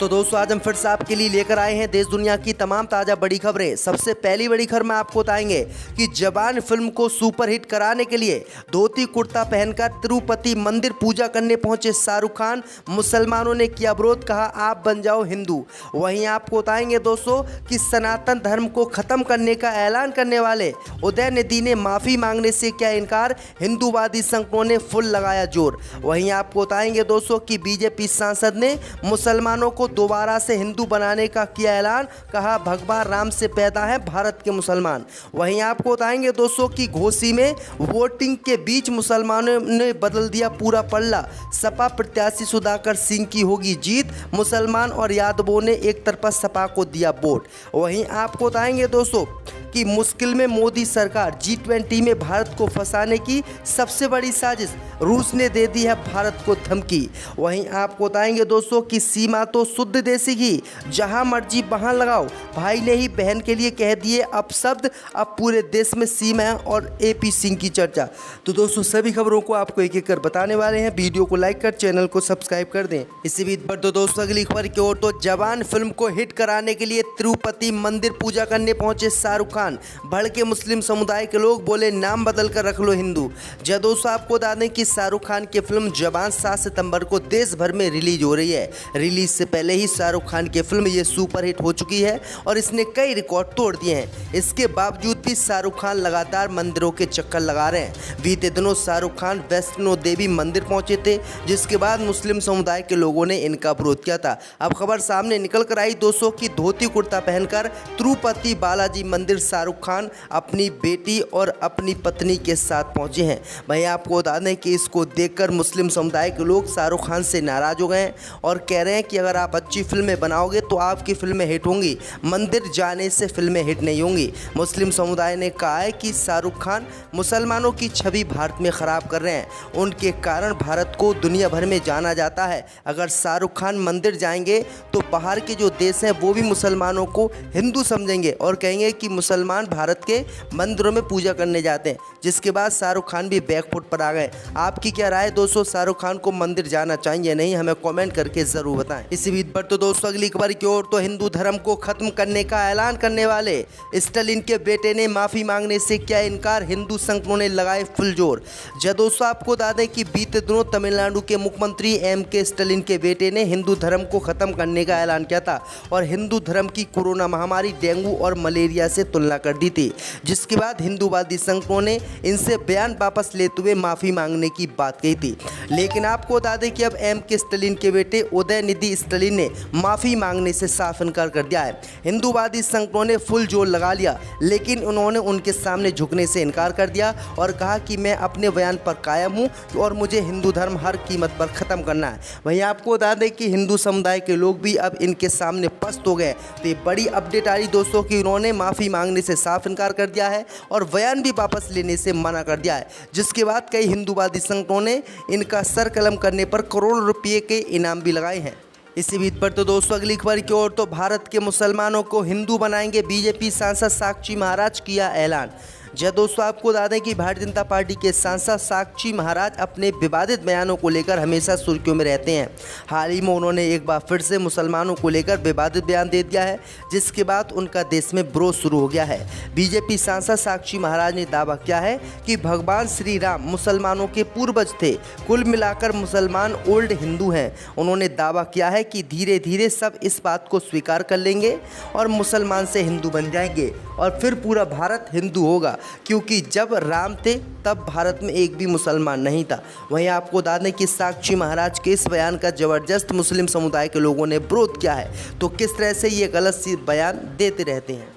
तो दोस्तों आज हम फिर से आपके लिए लेकर आए हैं देश दुनिया की तमाम ताज़ा बड़ी खबरें। सबसे पहली बड़ी खबर में आपको बताएंगे कि जवान फिल्म को सुपरहिट कराने के लिए धोती कुर्ता पहनकर तिरुपति मंदिर पूजा करने पहुंचे शाहरुख खान। मुसलमानों ने किया विरोध, कहा आप बन जाओ हिंदू। वहीं आपको बताएंगे दोस्तों कि सनातन धर्म को खत्म करने का ऐलान करने वाले उदयनिधि ने माफ़ी मांगने से किया इनकार। हिंदूवादी संगठनों ने फुल लगाया जोर। वहीं आपको बताएंगे दोस्तों कि बीजेपी सांसद ने मुसलमानों को दोबारा से हिंदू बनाने का किया ऐलान, कहा भगवान राम से पैदा है भारत के मुसलमान। वहीं आपको बताएंगे दोस्तों कि घोसी में वोटिंग के बीच मुसलमानों ने बदल दिया पूरा पल्ला। सपा प्रत्याशी सुधाकर सिंह की होगी जीत। मुसलमान और यादवों ने एक तरफा सपा को दिया वोट। वहीं आपको बताएंगे दोस्तों कि मुश्किल में मोदी सरकार, G20 में भारत को फंसाने की सबसे बड़ी साजिश, रूस ने दे दी है भारत को धमकी। वहीं आपको बताएंगे दोस्तों कि सीमा तो शुद्ध देसी घी, जहां मर्जी वहां लगाओ, भाई ने ही बहन के लिए कह दिए अपशब्द। अब पूरे देश में सीमा और AP सिंह की चर्चा। तो दोस्तों सभी खबरों को आपको एक एक कर बताने वाले हैं। वीडियो को लाइक कर चैनल को सब्सक्राइब कर दें। इसी बीच पर तो दोस्तों अगली खबर की ओर, तो जवान फिल्म को हिट कराने के लिए तिरुपति मंदिर पूजा करने पहुंचे शाहरुख खान। भड़के मुस्लिम समुदाय के लोग, बोले नाम बदल कर रख लो हिंदू। दोस्तों आपको बता दें कि शाहरुख खान की फिल्म जवान 7 सितंबर को देश भर में रिलीज हो रही है। रिलीज से पहले ही शाहरुख खान की फिल्म ये सुपरहिट हो चुकी है और इसने कई रिकॉर्ड तोड़ दिए हैं। इसके बावजूद भी शाहरुख खान लगातार मंदिरों के चक्कर लगा रहे हैं। बीते दिनों शाहरुख खान वैष्णो देवी मंदिर पहुंचे थे, जिसके बाद मुस्लिम समुदाय के लोगों ने इनका विरोध किया था। अब खबर सामने निकल कर आई दोस्तों की धोती कुर्ता पहनकर तिरुपति बालाजी मंदिर शाहरुख खान अपनी बेटी और अपनी पत्नी के साथ पहुंचे हैं। वहीं आपको बता दें कि इसको देखकर मुस्लिम समुदाय के लोग शाहरुख खान से नाराज हो गए हैं और कह रहे हैं कि अगर आप अच्छी फिल्में बनाओगे तो आपकी फिल्में हिट होंगी, मंदिर जाने से फिल्में हिट नहीं होंगी। मुस्लिम समुदाय ने कहा है कि शाहरुख खान मुसलमानों की छवि भारत में ख़राब कर रहे हैं, उनके कारण भारत को दुनिया भर में जाना जाता है। अगर शाहरुख खान मंदिर जाएंगे तो बाहर के जो देश हैं वो भी मुसलमानों को हिंदू समझेंगे और कहेंगे कि मुसलमान भारत के मंदिरों में पूजा करने जाते हैं, जिसके बाद शाहरुख खान भी बैकफुट पर आ गए। आपकी क्या राय दोस्तों, शाहरुख खान को मंदिर जाना चाहिए नहीं? हमें कमेंट करके जरूर बताएं। इसी बीच पर तो दोस्तों अगली खबर की ओर, तो हिंदू धर्म को खत्म करने का ऐलान करने वाले स्टालिन के बेटे ने माफी मांगने से किया इनकार। हिंदू संगठनों ने लगाए फुल जोर। दोस्तों आपको बता दें कि बीते दिनों तमिलनाडु के मुख्यमंत्री M.K. स्टालिन के बेटे ने हिंदू धर्म को खत्म करने का ऐलान किया था और हिंदू धर्म की कोरोना महामारी, डेंगू और मलेरिया से तुलना कर दी थी, जिसके बाद हिंदूवादी संगठनों ने इनसे बयान वापस लेते हुए माफ़ी मांगने की बात कही थी। लेकिन आपको बता दें कि अब M.K. स्टालिन के बेटे उदयनिधि स्टालिन ने माफ़ी मांगने से साफ इनकार कर दिया है। हिंदूवादी संगठनों ने फुल जोर लगा लिया, लेकिन उन्होंने उनके सामने झुकने से इनकार कर दिया और कहा कि मैं अपने बयान पर कायम हूँ और मुझे हिंदू धर्म हर कीमत पर ख़त्म करना है। वहीं आपको बता दें कि हिंदू समुदाय के लोग भी अब इनके सामने पस्त हो गए। तो ये बड़ी अपडेट आ रही दोस्तों कि उन्होंने माफ़ी मांगने से साफ इनकार कर दिया है और बयान भी वापस लेने से मना कर दिया है, जिसके बाद कई हिंदूवादी संगठनों ने इनका सर कलम करने पर करोड़ों रुपये के इनाम भी लगाए हैं। इसी बीच पर तो दोस्तों अगली खबर की ओर, तो भारत के मुसलमानों को हिंदू बनाएंगे, बीजेपी सांसद साक्षी महाराज किया ऐलान। दोस्तों आपको बता दें कि भारतीय जनता पार्टी के सांसद साक्षी महाराज अपने विवादित बयानों को लेकर हमेशा सुर्खियों में रहते हैं। हाल ही में उन्होंने एक बार फिर से मुसलमानों को लेकर विवादित बयान दे दिया है, जिसके बाद उनका देश में विरोध शुरू हो गया है। बीजेपी सांसद साक्षी महाराज ने दावा किया है कि भगवान श्री राम मुसलमानों के पूर्वज थे, कुल मिलाकर मुसलमान ओल्ड हिंदू हैं। उन्होंने दावा किया है कि धीरे धीरे सब इस बात को स्वीकार कर लेंगे और मुसलमान से हिंदू बन जाएंगे और फिर पूरा भारत हिंदू होगा, क्योंकि जब राम थे तब भारत में एक भी मुसलमान नहीं था। वहीं आपको बता दें कि साक्षी महाराज के इस बयान का जबरदस्त मुस्लिम समुदाय के लोगों ने विरोध किया है। तो किस तरह से ये गलत सी बयान देते रहते हैं।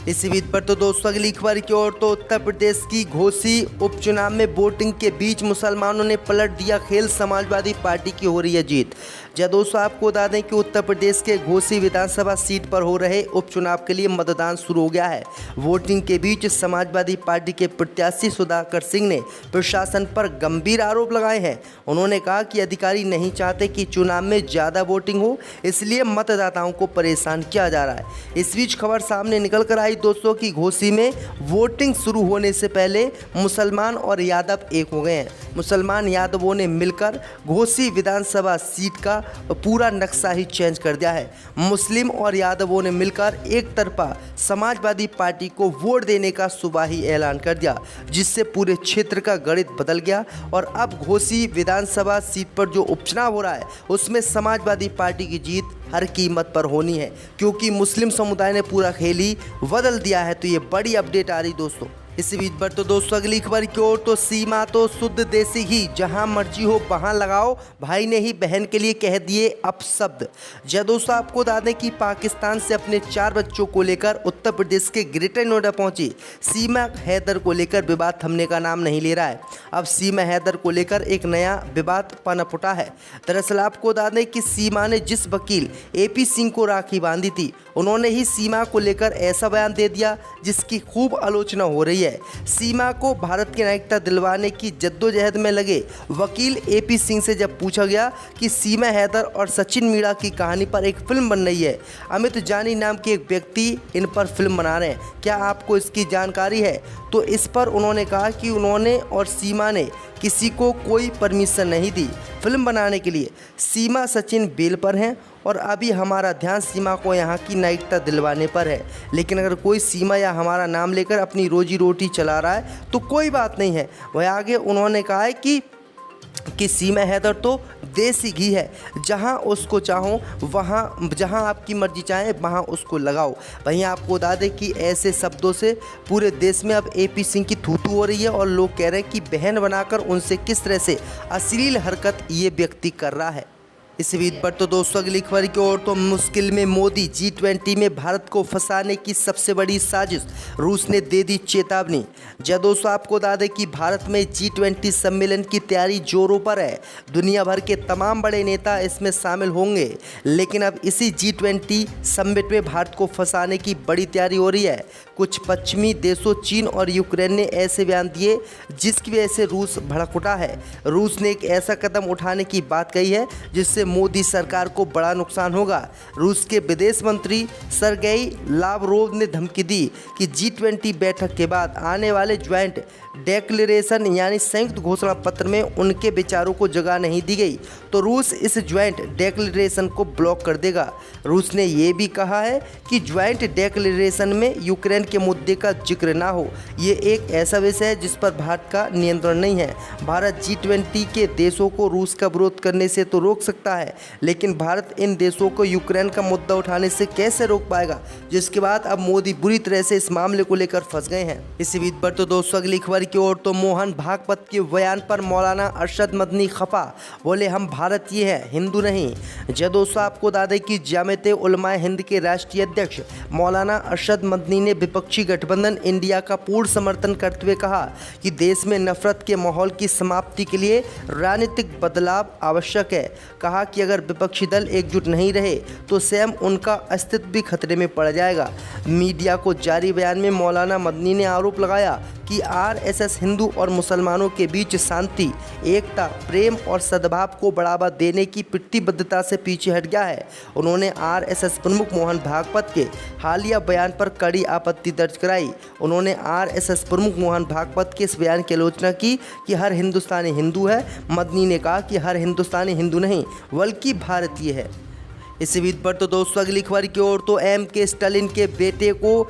इसी बीच पर तो दोस्तों अगली खबर की ओर, तो उत्तर प्रदेश की घोसी उपचुनाव में वोटिंग के बीच मुसलमानों ने पलट दिया खेल, समाजवादी पार्टी की हो रही है जीत। दोस्तों आपको बता दें कि उत्तर प्रदेश के घोसी विधानसभा सीट पर हो रहे उपचुनाव के लिए मतदान शुरू हो गया है। वोटिंग के बीच समाजवादी पार्टी के प्रत्याशी सुधाकर सिंह ने प्रशासन पर गंभीर आरोप लगाए हैं। उन्होंने कहा कि अधिकारी नहीं चाहते कि चुनाव में ज़्यादा वोटिंग हो, इसलिए मतदाताओं को परेशान किया जा रहा है। इस बीच खबर सामने निकल कर आई दोस्तों की घोसी में वोटिंग शुरू होने से पहले मुसलमान और यादव एक हो गए हैं। मुसलमान यादवों ने मिलकर घोसी विधानसभा सीट का पूरा नक्शा ही चेंज कर दिया है। मुस्लिम और यादवों ने मिलकर एक तरफा समाजवादी पार्टी को वोट देने का सुबह ही ऐलान कर दिया, जिससे पूरे क्षेत्र का गणित बदल गया और अब घोसी विधानसभा सीट पर जो उपचुनाव हो रहा है उसमें समाजवादी पार्टी की जीत हर कीमत पर होनी है, क्योंकि मुस्लिम समुदाय ने पूरा खेल ही बदल दिया है। तो ये बड़ी अपडेट आ रही दोस्तों। इसी बीच पर तो दोस्तों अगली खबर की ओर तो सीमा तो शुद्ध देसी घी, जहां मर्जी हो वहां लगाओ, भाई ने ही बहन के लिए कह दिए अपशब्द। जय दोस्तों, आपको बता दें कि पाकिस्तान से अपने 4 बच्चों को लेकर उत्तर प्रदेश के ग्रेटर नोएडा पहुंची सीमा हैदर को लेकर विवाद थमने का नाम नहीं ले रहा है। अब सीमा हैदर को लेकर एक नया विवाद पनप उठा है। दरअसल आपको बता दें कि सीमा ने जिस वकील AP सिंह को राखी बांधी थी, उन्होंने ही सीमा को लेकर ऐसा बयान दे दिया जिसकी खूब आलोचना हो रही है। सीमा को भारत की नागरिकता दिलवाने की जद्दोजहद में लगे वकील AP सिंह से जब पूछा गया कि सीमा हैदर और सचिन मीणा की कहानी पर एक फिल्म बन रही है, अमित जानी नाम के एक व्यक्ति इन पर फिल्म बना रहे हैं, क्या आपको इसकी जानकारी है? तो इस पर उन्होंने कहा कि उन्होंने और सीमा ने किसी को कोई परमिशन नहीं दी फिल्म बनाने के लिए। सीमा सचिन बेल पर हैं और अभी हमारा ध्यान सीमा को यहाँ की नागरिकता दिलवाने पर है। लेकिन अगर कोई सीमा या हमारा नाम लेकर अपनी रोजी रोटी चला रहा है तो कोई बात नहीं है। वह आगे उन्होंने कहा है कि सीमा हैदर तो देसी घी है, जहां उसको चाहो वहां, जहां आपकी मर्जी चाहे वहां उसको लगाओ। वहीं आपको बता दें कि ऐसे शब्दों से पूरे देश में अब AP सिंह की थूथू हो रही है और लोग कह रहे हैं कि बहन बनाकर उनसे किस तरह से अश्लील हरकत ये व्यक्ति कर रहा है। इस बीच पर तो दोस्तों अगली खबर की ओर तो मुश्किल में मोदी, G20 में भारत को फंसाने की सबसे बड़ी साजिश, रूस ने दे दी चेतावनी। जय दोस्तों, आपको बता दें कि भारत में G20 सम्मेलन की तैयारी जोरों पर है। दुनिया भर के तमाम बड़े नेता इसमें शामिल होंगे, लेकिन अब इसी G20 समिट में भारत को फंसाने की बड़ी तैयारी हो रही है। कुछ पश्चिमी देशों चीन और यूक्रेन ने ऐसे बयान दिए जिसकी वजह से रूस भड़क उठा है। रूस ने एक ऐसा कदम उठाने की बात कही है जिससे मोदी सरकार को बड़ा नुकसान होगा। रूस के विदेश मंत्री सरगेई लावरोव ने धमकी दी कि G20 बैठक के बाद आने वाले ज्वाइंट डेक्लेरेशन यानी संयुक्त घोषणा पत्र में उनके विचारों को जगह नहीं दी गई तो रूस इस ज्वाइंट डेक्लेरेशन को ब्लॉक कर देगा। रूस ने यह भी कहा है कि ज्वाइंट डेक्लेरेशन में यूक्रेन के मुद्दे का जिक्र ना हो। ये एक ऐसा विषय है जिस पर भारत का नियंत्रण नहीं है। भारत G20 के देशों को रूस का विरोध करने से तो रोक सकता है, लेकिन भारत इन देशों को यूक्रेन का मुद्दा उठाने से कैसे रोक पाएगा, जिसके बाद अब मोदी बुरी तरह से इस मामले को लेकर फंस गए हैं। इसी बीच पर तो दोस्तों अगली खबर की ओर तो मोहन भागवत के बयान पर मौलाना अरशद मदनी खफा, बोले हम भारतीय हैं, हिंदू नहीं। जय दोस्तों, आपको बता दें कि जामियत उलमाए हिंद के राष्ट्रीय अध्यक्ष मौलाना अरशद मदनी ने विपक्षी गठबंधन इंडिया का पूर्ण समर्थन करते हुए कहा कि देश में नफरत के माहौल की समाप्ति के लिए राजनीतिक बदलाव आवश्यक है। कहा कि अगर विपक्षी दल एकजुट नहीं रहे तो स्वयं उनका अस्तित्व भी खतरे में पड़ जाएगा। मीडिया को जारी बयान में मौलाना मदनी ने आरोप लगाया कि RSS हिंदू और मुसलमानों के बीच शांति, एकता, प्रेम और सद्भाव को बढ़ावा देने की प्रतिबद्धता से पीछे हट गया है। उन्होंने RSS प्रमुख मोहन भागवत के हालिया बयान पर कड़ी आपत्ति दर्ज कराई। उन्होंने RSS प्रमुख मोहन भागवत के इस बयान की आलोचना की कि हर हिंदुस्तानी हिंदू है। मदनी ने कहा कि हर हिंदुस्तानी हिंदू नहीं बल्कि भारतीय है। इसी बीच पर तो दोस्तों अगली खबर की ओर तो M.K. स्टालिन के बेटे को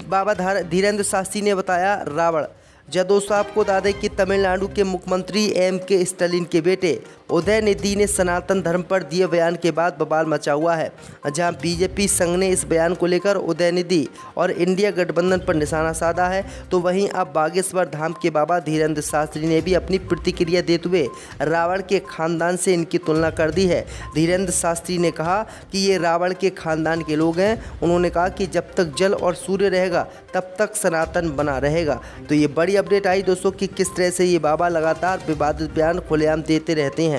बाबा धीरेन्द्र शास्त्री ने बताया रावण। जय दोस्तों, आपको बता दें कि तमिलनाडु के मुख्यमंत्री M.K. स्टालिन के बेटे उदयनिधि ने सनातन धर्म पर दिए बयान के बाद बवाल मचा हुआ है। जहां बीजेपी संघ ने इस बयान को लेकर उदयनिधि और इंडिया गठबंधन पर निशाना साधा है, तो वहीं अब बागेश्वर धाम के बाबा धीरेन्द्र शास्त्री ने भी अपनी प्रतिक्रिया देते हुए रावण के खानदान से इनकी तुलना कर दी है। धीरेन्द्र शास्त्री ने कहा कि ये रावण के खानदान के लोग हैं। उन्होंने कहा कि जब तक जल और सूर्य रहेगा तब तक सनातन बना रहेगा। तो ये बड़ी अपडेट आई दोस्तों कि किस तरह से ये बाबा लगातार विवादित बयान खुलेआम देते रहते हैं।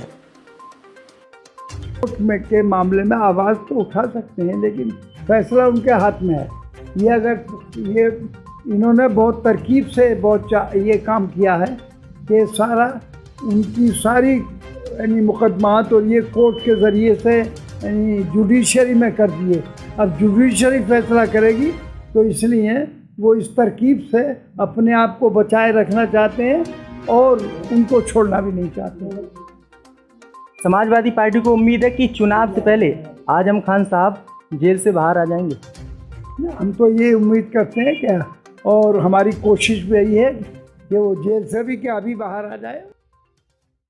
कोर्ट में के मामले में आवाज़ तो उठा सकते हैं, लेकिन फैसला उनके हाथ में है। ये अगर ये इन्होंने बहुत तरकीब से ये काम किया है कि सारा उनकी सारी यानी मुकदमात और ये कोर्ट के ज़रिए से यानी जुडिशरी में कर दिए। अब जुडिशरी फैसला करेगी, तो इसलिए वो इस तरकीब से अपने आप को बचाए रखना चाहते हैं और उनको छोड़ना भी नहीं चाहते। समाजवादी पार्टी को उम्मीद है कि चुनाव से पहले आजम खान साहब जेल से बाहर आ जाएंगे। हम तो ये उम्मीद करते हैं क्या, और हमारी कोशिश भी यही है कि वो जेल से भी क्या अभी बाहर आ जाए।